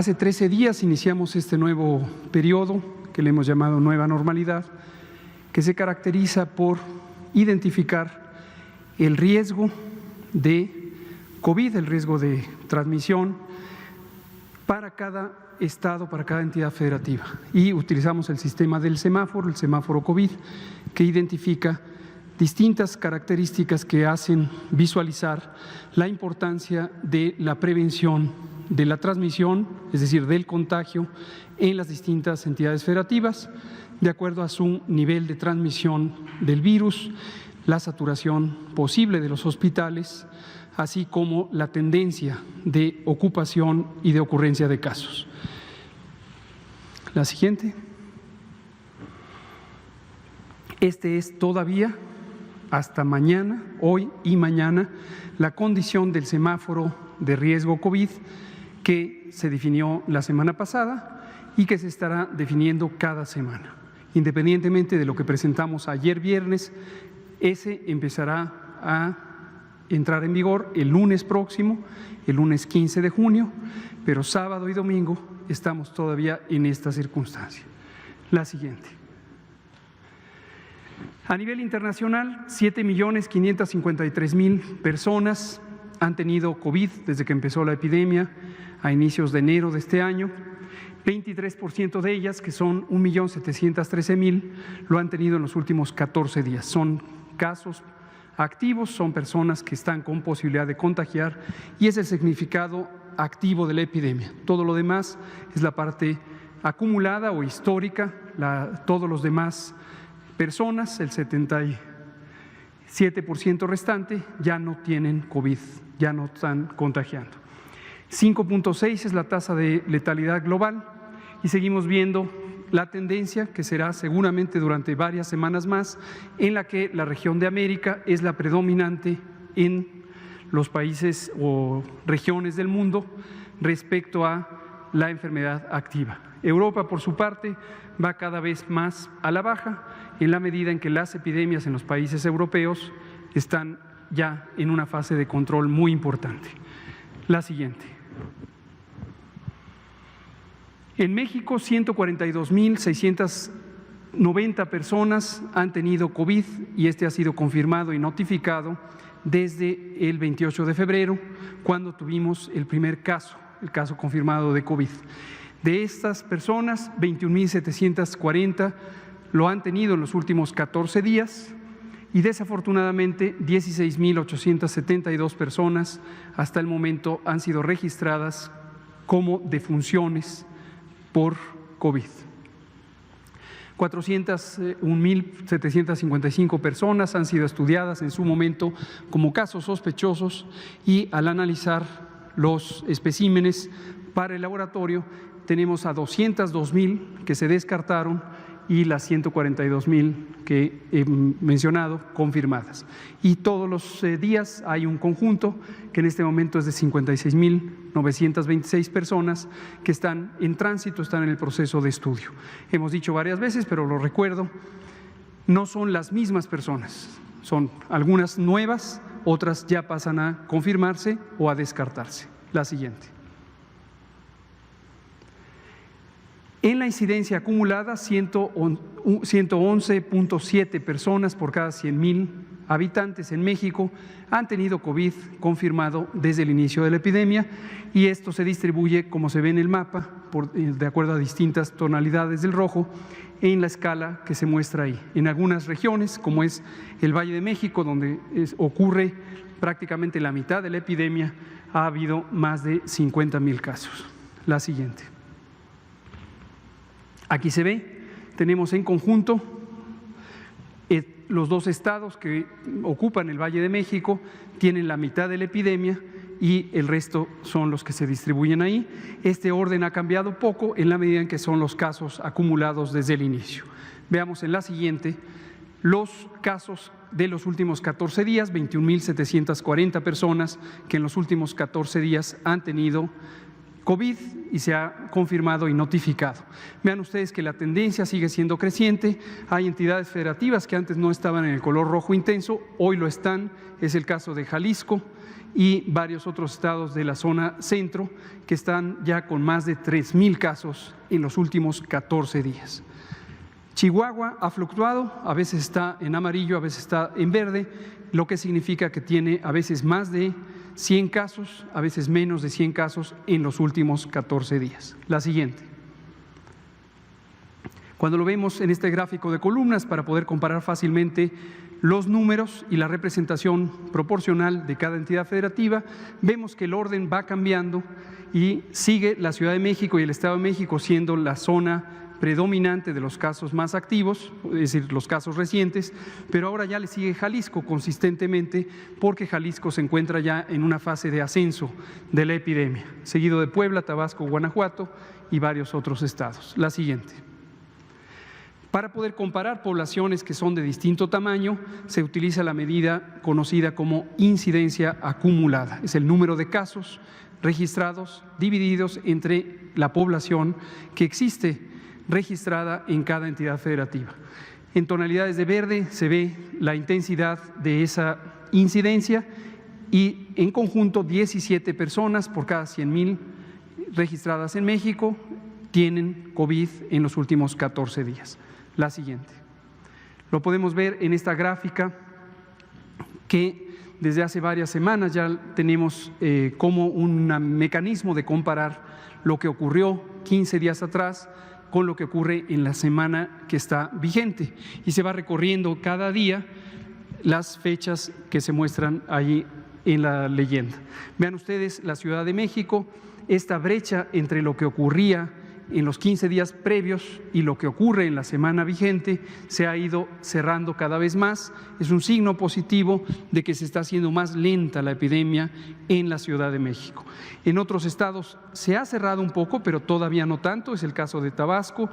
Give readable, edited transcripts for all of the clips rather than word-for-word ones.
Hace 13 días iniciamos este nuevo periodo que le hemos llamado Nueva Normalidad, que se caracteriza por identificar el riesgo de COVID, el riesgo de transmisión para cada estado, para cada entidad federativa. Y utilizamos el sistema del semáforo, el semáforo COVID, que identifica distintas características que hacen visualizar la importancia de la prevención de la transmisión, es decir, del contagio en las distintas entidades federativas, de acuerdo a su nivel de transmisión del virus, la saturación posible de los hospitales, así como la tendencia de ocupación y de ocurrencia de casos. La siguiente. Este es todavía, hasta mañana, hoy y mañana, la condición del semáforo de riesgo COVID que se definió la semana pasada y que se estará definiendo cada semana. Independientemente de lo que presentamos ayer viernes, ese empezará a entrar en vigor el lunes próximo, el lunes 15 de junio, pero sábado y domingo estamos todavía en esta circunstancia. La siguiente. A nivel internacional, 7.553.000 personas han tenido COVID desde que empezó la epidemia a inicios de enero de este año. 23% de ellas, que son 1.713.000, lo han tenido en los últimos 14 días. Son casos activos, son personas que están con posibilidad de contagiar y es el significado activo de la epidemia. Todo lo demás es la parte acumulada o histórica, todos los demás personas, el 77% restante, ya no tienen COVID, ya no están contagiando. 5.6 es la tasa de letalidad global y seguimos viendo la tendencia que será seguramente durante varias semanas más, en la que la región de América es la predominante en los países o regiones del mundo respecto a la enfermedad activa. Europa, por su parte, va cada vez más a la baja en la medida en que las epidemias en los países europeos están ya en una fase de control muy importante. La siguiente. En México, 142.690 personas han tenido COVID y este ha sido confirmado y notificado desde el 28 de febrero, cuando tuvimos el primer caso, el caso confirmado de COVID. De estas personas, 21.740 lo han tenido en los últimos 14 días y desafortunadamente 16.872 personas hasta el momento han sido registradas como defunciones por COVID. 401.755 personas han sido estudiadas en su momento como casos sospechosos y al analizar los especímenes para el laboratorio tenemos a 202.000 que se descartaron y las 142.000 que he mencionado confirmadas. Y todos los días hay un conjunto que en este momento es de 56.926 personas que están en tránsito, están en el proceso de estudio. Hemos dicho varias veces, pero lo recuerdo, no son las mismas personas, son algunas nuevas, otras ya pasan a confirmarse o a descartarse. La siguiente. En la incidencia acumulada, 111.7 personas por cada 100.000 habitantes en México han tenido COVID confirmado desde el inicio de la epidemia y esto se distribuye, como se ve en el mapa, de acuerdo a distintas tonalidades del rojo, en la escala que se muestra ahí. En algunas regiones, como es el Valle de México, donde ocurre prácticamente la mitad de la epidemia, ha habido más de 50.000 casos. La siguiente. Aquí se ve, tenemos en conjunto los dos estados que ocupan el Valle de México, tienen la mitad de la epidemia y el resto son los que se distribuyen ahí. Este orden ha cambiado poco en la medida en que son los casos acumulados desde el inicio. Veamos en la siguiente los casos de los últimos 14 días, 21.740 personas que en los últimos 14 días han tenido COVID y se ha confirmado y notificado. Vean ustedes que la tendencia sigue siendo creciente. Hay entidades federativas que antes no estaban en el color rojo intenso, hoy lo están, es el caso de Jalisco y varios otros estados de la zona centro que están ya con más de 3,000 casos en los últimos 14 días. Chihuahua ha fluctuado, a veces está en amarillo, a veces está en verde, lo que significa que tiene a veces más de 100 casos, a veces menos de 100 casos en los últimos 14 días. La siguiente. Cuando lo vemos en este gráfico de columnas para poder comparar fácilmente los números y la representación proporcional de cada entidad federativa, vemos que el orden va cambiando y sigue la Ciudad de México y el Estado de México siendo la zona predominante de los casos más activos, es decir, los casos recientes, pero ahora ya le sigue Jalisco consistentemente porque Jalisco se encuentra ya en una fase de ascenso de la epidemia, seguido de Puebla, Tabasco, Guanajuato y varios otros estados. La siguiente. Para poder comparar poblaciones que son de distinto tamaño, se utiliza la medida conocida como incidencia acumulada. Es el número de casos registrados divididos entre la población que existe registrada en cada entidad federativa. En tonalidades de verde se ve la intensidad de esa incidencia y en conjunto 17 personas por cada 100,000 registradas en México tienen COVID en los últimos 14 días. La siguiente. Lo podemos ver en esta gráfica que desde hace varias semanas ya tenemos como un mecanismo de comparar lo que ocurrió 15 días atrás con lo que ocurre en la semana que está vigente y se va recorriendo cada día las fechas que se muestran ahí en la leyenda. Vean ustedes la Ciudad de México, esta brecha entre lo que ocurría en los 15 días previos y lo que ocurre en la semana vigente se ha ido cerrando cada vez más. Es un signo positivo de que se está haciendo más lenta la epidemia en la Ciudad de México. En otros estados se ha cerrado un poco, pero todavía no tanto, es el caso de Tabasco,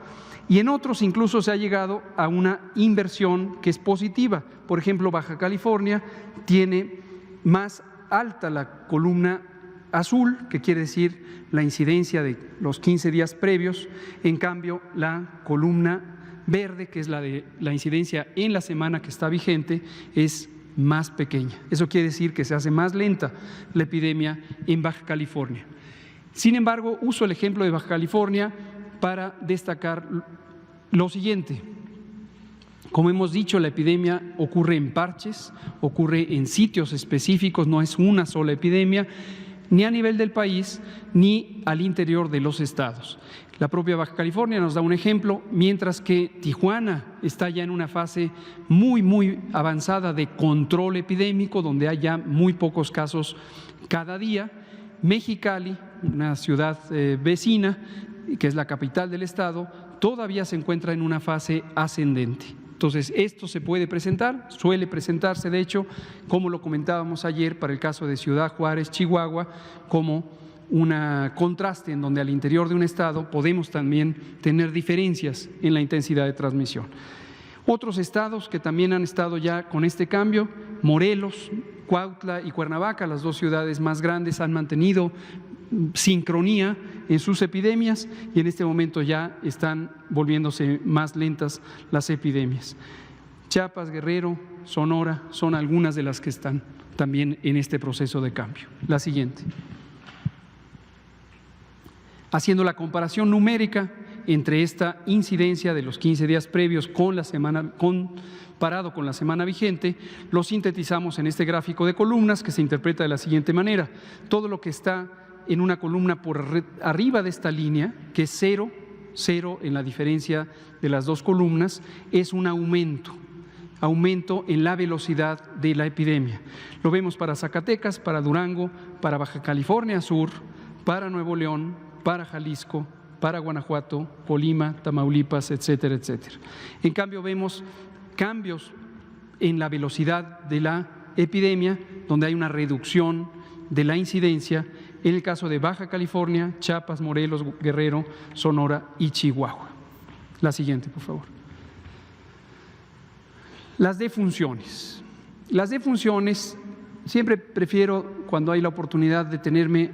y en otros incluso se ha llegado a una inversión que es positiva. Por ejemplo, Baja California tiene más alta la columna azul, que quiere decir la incidencia de los 15 días previos, en cambio la columna verde, que es la de la incidencia en la semana que está vigente, es más pequeña. Eso quiere decir que se hace más lenta la epidemia en Baja California. Sin embargo, uso el ejemplo de Baja California para destacar lo siguiente. Como hemos dicho, la epidemia ocurre en parches, ocurre en sitios específicos, no es una sola epidemia, ni a nivel del país, ni al interior de los estados. La propia Baja California nos da un ejemplo, mientras que Tijuana está ya en una fase muy avanzada de control epidémico, donde hay ya muy pocos casos cada día. Mexicali, una ciudad vecina, que es la capital del estado, todavía se encuentra en una fase ascendente. Entonces, esto se puede presentar, suele presentarse, de hecho, como lo comentábamos ayer para el caso de Ciudad Juárez, Chihuahua, como un contraste en donde al interior de un estado podemos también tener diferencias en la intensidad de transmisión. Otros estados que también han estado ya con este cambio, Morelos, Cuautla y Cuernavaca, las dos ciudades más grandes, han mantenido sincronía en sus epidemias y en este momento ya están volviéndose más lentas las epidemias. Chiapas, Guerrero, Sonora son algunas de las que están también en este proceso de cambio. La siguiente. Haciendo la comparación numérica entre esta incidencia de los 15 días previos con la semana, comparado con la semana vigente, lo sintetizamos en este gráfico de columnas que se interpreta de la siguiente manera. Todo lo que está en una columna por arriba de esta línea, que es cero en la diferencia de las dos columnas, es un aumento en la velocidad de la epidemia. Lo vemos para Zacatecas, para Durango, para Baja California Sur, para Nuevo León, para Jalisco, para Guanajuato, Colima, Tamaulipas, etcétera, etcétera. En cambio, vemos cambios en la velocidad de la epidemia, donde hay una reducción de la incidencia en el caso de Baja California, Chiapas, Morelos, Guerrero, Sonora y Chihuahua. La siguiente, por favor. Las defunciones. Las defunciones, siempre prefiero cuando hay la oportunidad de detenerme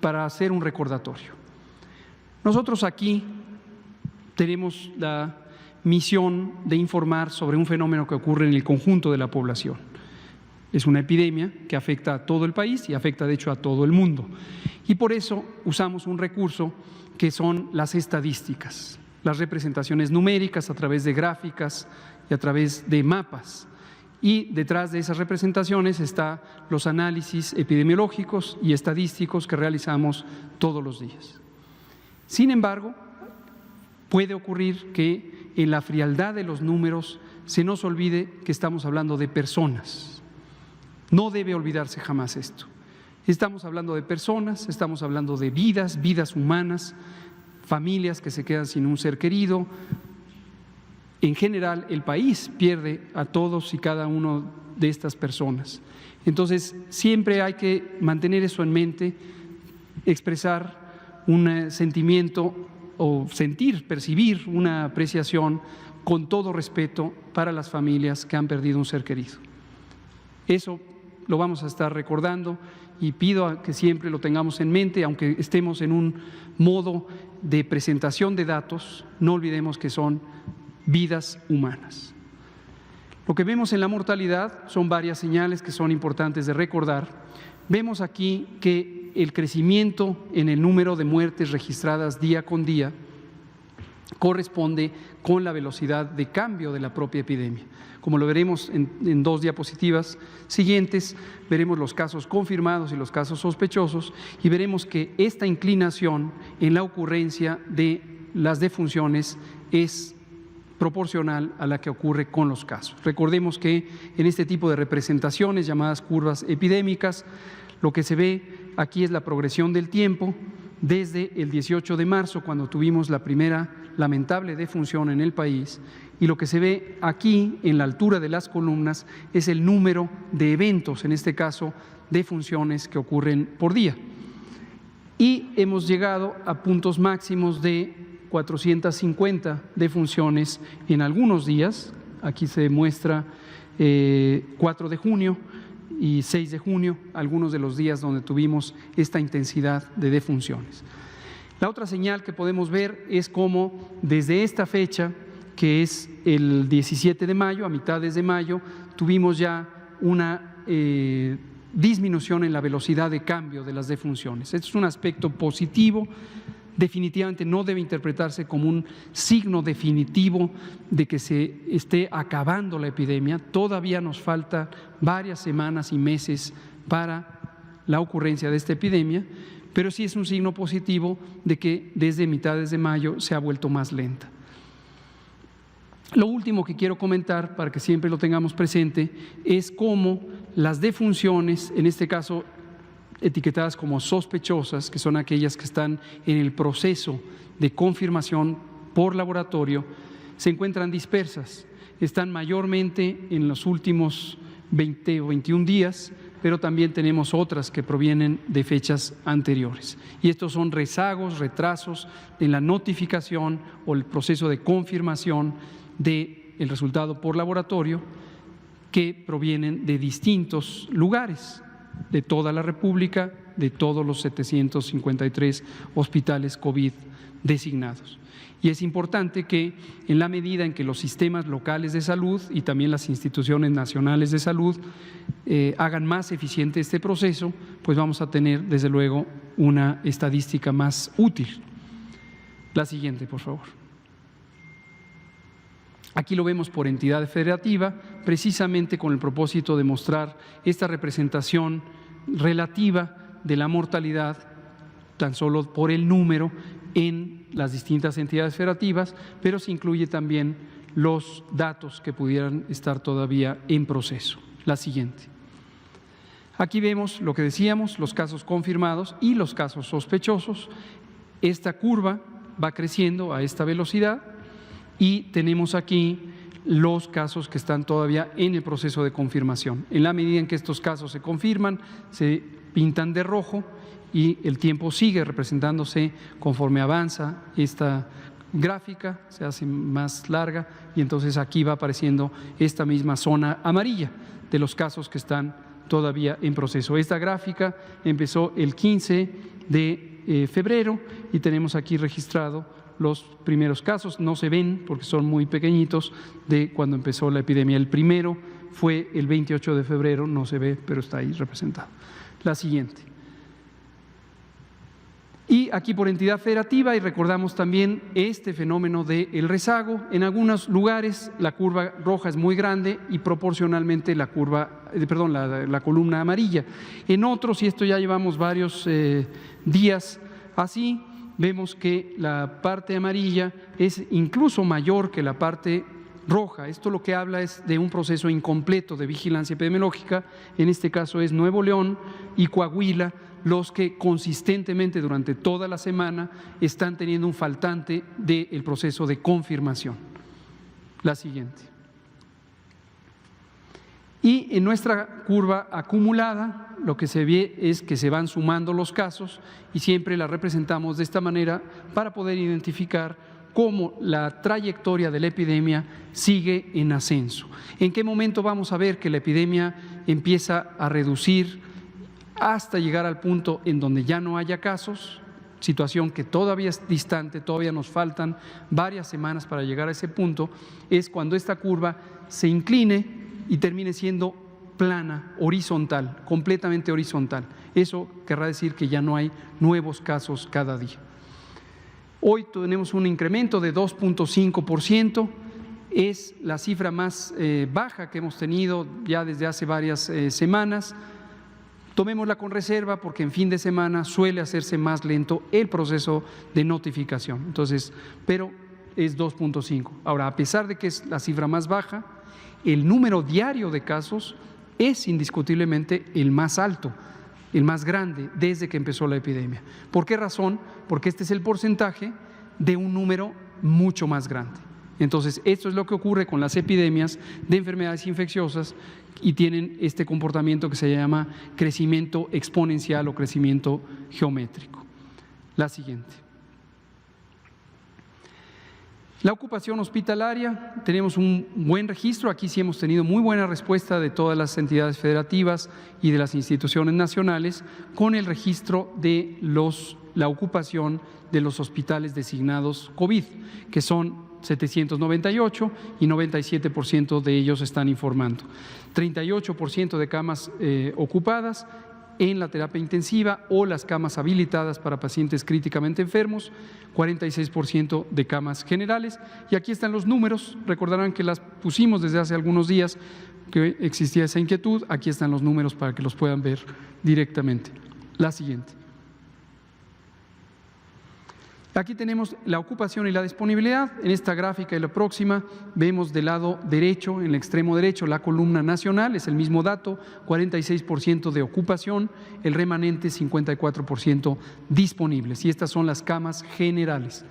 para hacer un recordatorio. Nosotros aquí tenemos la misión de informar sobre un fenómeno que ocurre en el conjunto de la población. Es una epidemia que afecta a todo el país y afecta de hecho a todo el mundo. Y por eso usamos un recurso que son las estadísticas, las representaciones numéricas a través de gráficas y a través de mapas. Y detrás de esas representaciones están los análisis epidemiológicos y estadísticos que realizamos todos los días. Sin embargo, puede ocurrir que en la frialdad de los números se nos olvide que estamos hablando de personas. No debe olvidarse jamás esto. Estamos hablando de personas, estamos hablando de vidas, vidas humanas, familias que se quedan sin un ser querido. En general, el país pierde a todos y cada uno de estas personas. Entonces, siempre hay que mantener eso en mente, expresar un sentimiento o sentir, percibir una apreciación con todo respeto para las familias que han perdido un ser querido. Eso lo vamos a estar recordando y pido que siempre lo tengamos en mente, aunque estemos en un modo de presentación de datos, no olvidemos que son vidas humanas. Lo que vemos en la mortalidad son varias señales que son importantes de recordar. Vemos aquí que el crecimiento en el número de muertes registradas día con día corresponde con la velocidad de cambio de la propia epidemia. Como lo veremos en dos diapositivas siguientes, veremos los casos confirmados y los casos sospechosos y veremos que esta inclinación en la ocurrencia de las defunciones es proporcional a la que ocurre con los casos. Recordemos que en este tipo de representaciones llamadas curvas epidémicas, lo que se ve aquí es la progresión del tiempo desde el 18 de marzo, cuando tuvimos la primera lamentable defunción en el país, y lo que se ve aquí en la altura de las columnas es el número de eventos, en este caso defunciones que ocurren por día. Y hemos llegado a puntos máximos de 450 defunciones en algunos días. Aquí se muestra 4 de junio y 6 de junio, algunos de los días donde tuvimos esta intensidad de defunciones. La otra señal que podemos ver es cómo desde esta fecha, que es el 17 de mayo, a mitades de mayo, tuvimos ya una disminución en la velocidad de cambio de las defunciones. Esto es un aspecto positivo. Definitivamente no debe interpretarse como un signo definitivo de que se esté acabando la epidemia. Todavía nos faltan varias semanas y meses para la ocurrencia de esta epidemia, pero sí es un signo positivo de que desde mitades de mayo se ha vuelto más lenta. Lo último que quiero comentar, para que siempre lo tengamos presente, es cómo las defunciones, en este caso etiquetadas como sospechosas, que son aquellas que están en el proceso de confirmación por laboratorio, se encuentran dispersas. Están mayormente en los últimos 20 o 21 días, pero también tenemos otras que provienen de fechas anteriores. Y estos son rezagos, retrasos en la notificación o el proceso de confirmación del resultado por laboratorio que provienen de distintos lugares de toda la República, de todos los 753 hospitales COVID designados. Y es importante que en la medida en que los sistemas locales de salud y también las instituciones nacionales de salud hagan más eficiente este proceso, pues vamos a tener desde luego una estadística más útil. La siguiente, por favor. Aquí lo vemos por entidad federativa, precisamente con el propósito de mostrar esta representación relativa de la mortalidad, tan solo por el número en las distintas entidades federativas, pero se incluye también los datos que pudieran estar todavía en proceso. La siguiente. Aquí vemos lo que decíamos, los casos confirmados y los casos sospechosos. Esta curva va creciendo a esta velocidad. Y tenemos aquí los casos que están todavía en el proceso de confirmación. En la medida en que estos casos se confirman, se pintan de rojo y el tiempo sigue representándose conforme avanza esta gráfica, se hace más larga y entonces aquí va apareciendo esta misma zona amarilla de los casos que están todavía en proceso. Esta gráfica empezó el 15 de febrero y tenemos aquí registrado los primeros casos, no se ven porque son muy pequeñitos, de cuando empezó la epidemia. El primero fue el 28 de febrero, no se ve, pero está ahí representado. La siguiente. Y aquí por entidad federativa, y recordamos también este fenómeno del rezago. En algunos lugares la curva roja es muy grande y proporcionalmente la columna amarilla. En otros, y esto ya llevamos varios días así, vemos que la parte amarilla es incluso mayor que la parte roja. Esto lo que habla es de un proceso incompleto de vigilancia epidemiológica. En este caso es Nuevo León y Coahuila los que consistentemente durante toda la semana están teniendo un faltante del proceso de confirmación. La siguiente. Y en nuestra curva acumulada lo que se ve es que se van sumando los casos y siempre la representamos de esta manera para poder identificar cómo la trayectoria de la epidemia sigue en ascenso. ¿En qué momento vamos a ver que la epidemia empieza a reducir hasta llegar al punto en donde ya no haya casos? Situación que todavía es distante, todavía nos faltan varias semanas para llegar a ese punto. Es cuando esta curva se incline y termine siendo plana, horizontal, completamente horizontal. Eso querrá decir que ya no hay nuevos casos cada día. Hoy tenemos un incremento de 2.5%, es la cifra más baja que hemos tenido ya desde hace varias semanas. Tomémosla con reserva porque en fin de semana suele hacerse más lento el proceso de notificación. Entonces, pero es 2.5. Ahora, a pesar de que es la cifra más baja, el número diario de casos es indiscutiblemente el más alto, el más grande desde que empezó la epidemia. ¿Por qué razón? Porque este es el porcentaje de un número mucho más grande. Entonces, esto es lo que ocurre con las epidemias de enfermedades infecciosas y tienen este comportamiento que se llama crecimiento exponencial o crecimiento geométrico. La siguiente. La ocupación hospitalaria, tenemos un buen registro, aquí sí hemos tenido muy buena respuesta de todas las entidades federativas y de las instituciones nacionales con el registro de la ocupación de los hospitales designados COVID, que son 798 y 97% de ellos están informando. 38% de camas ocupadas en la terapia intensiva o las camas habilitadas para pacientes críticamente enfermos, 46% de camas generales. Y aquí están los números, recordarán que las pusimos desde hace algunos días que existía esa inquietud, aquí están los números para que los puedan ver directamente. La siguiente. Aquí tenemos la ocupación y la disponibilidad. En esta gráfica y la próxima vemos del lado derecho, en el extremo derecho, la columna nacional, es el mismo dato, 46% de ocupación, el remanente 54% disponibles. Y estas son las camas generales.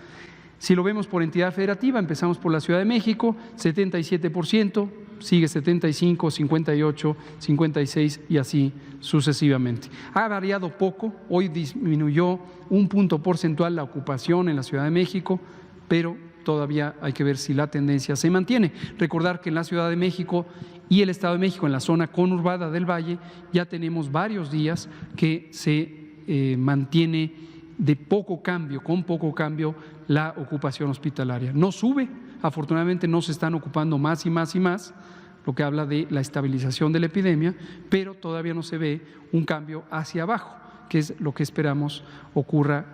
Si lo vemos por entidad federativa, empezamos por la Ciudad de México, 77%, sigue 75, 58, 56 y así sucesivamente. Ha variado poco, hoy disminuyó un punto porcentual la ocupación en la Ciudad de México, pero todavía hay que ver si la tendencia se mantiene. Recordar que en la Ciudad de México y el Estado de México, en la zona conurbada del Valle, ya tenemos varios días que se mantiene de poco cambio, con poco cambio, la ocupación hospitalaria. No sube, afortunadamente no se están ocupando más y más y más, lo que habla de la estabilización de la epidemia, pero todavía no se ve un cambio hacia abajo, que es lo que esperamos ocurra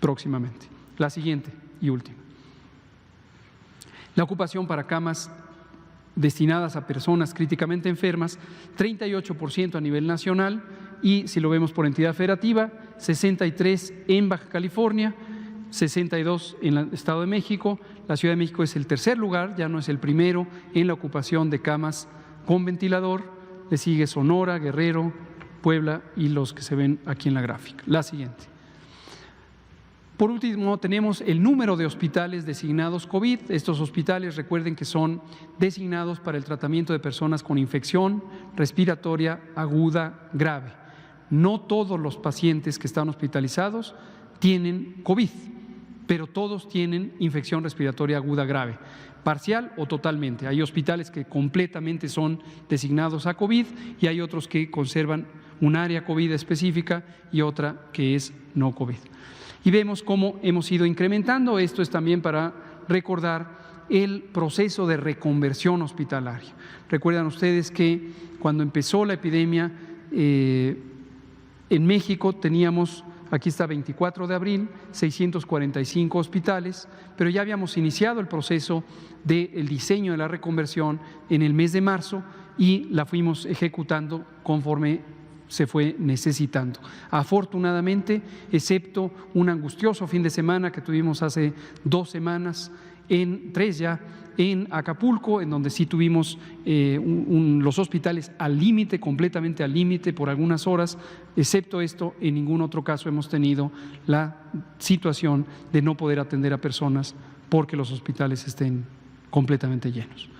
próximamente. La siguiente y última. La ocupación para camas destinadas a personas críticamente enfermas, 38% a nivel nacional y si lo vemos por entidad federativa, 63 en Baja California, 62 en el Estado de México. La Ciudad de México es el tercer lugar, ya no es el primero en la ocupación de camas con ventilador. Le sigue Sonora, Guerrero, Puebla y los que se ven aquí en la gráfica. La siguiente. Por último, tenemos el número de hospitales designados COVID. Estos hospitales, recuerden que son designados para el tratamiento de personas con infección respiratoria aguda grave. No todos los pacientes que están hospitalizados tienen COVID, pero todos tienen infección respiratoria aguda grave, parcial o totalmente. Hay hospitales que completamente son designados a COVID y hay otros que conservan un área COVID específica y otra que es no COVID. Y vemos cómo hemos ido incrementando. Esto es también para recordar el proceso de reconversión hospitalaria. Recuerdan ustedes que cuando empezó la epidemia en México teníamos, aquí está 24 de abril, 645 hospitales, pero ya habíamos iniciado el proceso del diseño de la reconversión en el mes de marzo y la fuimos ejecutando conforme se fue necesitando. Afortunadamente, excepto un angustioso fin de semana que tuvimos hace 2 semanas, tres ya, en Acapulco, en donde sí tuvimos los hospitales al límite, completamente al límite por algunas horas, excepto esto, en ningún otro caso hemos tenido la situación de no poder atender a personas porque los hospitales estén completamente llenos.